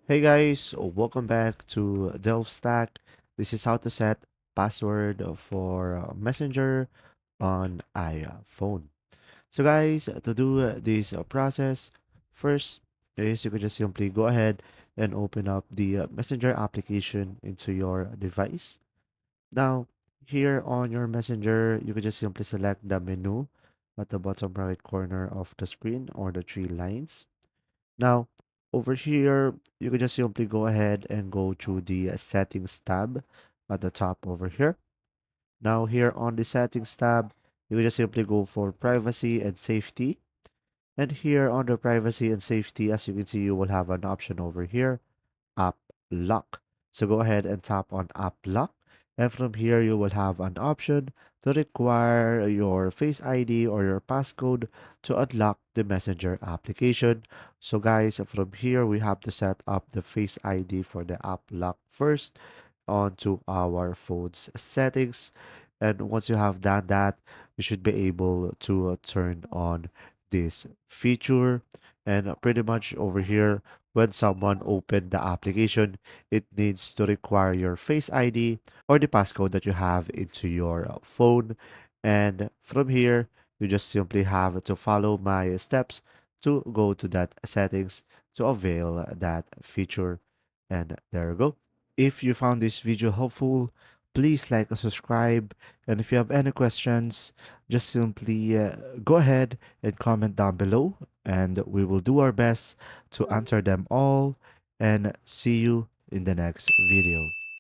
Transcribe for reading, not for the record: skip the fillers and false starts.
Hey guys, welcome back to DelftStack. This is how to set password for Messenger on iPhone. So guys, to do this process, first is you could just simply go ahead and open up the Messenger application into your device. Now, here on your Messenger, you could just simply select the menu at the bottom right corner of the screen or the three lines. Now, over here, you can just simply go ahead and go to the settings tab at the top over here. Now, here on the settings tab, you can just simply go for privacy and safety. And here on the privacy and safety, as you can see, you will have an option over here, app lock. So go ahead and tap on app lock. And from here, you will have an option to require your Face ID or your passcode to unlock the Messenger application. So guys, from here, we have to set up the Face ID for the app lock first onto our phone's settings. And once you have done that, you should be able to turn on this feature. And pretty much over here, when someone opened the application, it needs to require your Face ID or the passcode that you have into your phone. And from here, you just simply have to follow my steps to go to that settings to avail that feature. And there you go. If you found this video helpful, please like and subscribe. And if you have any questions, just simply go ahead and comment down below, and we will do our best to answer them all. And see you in the next video.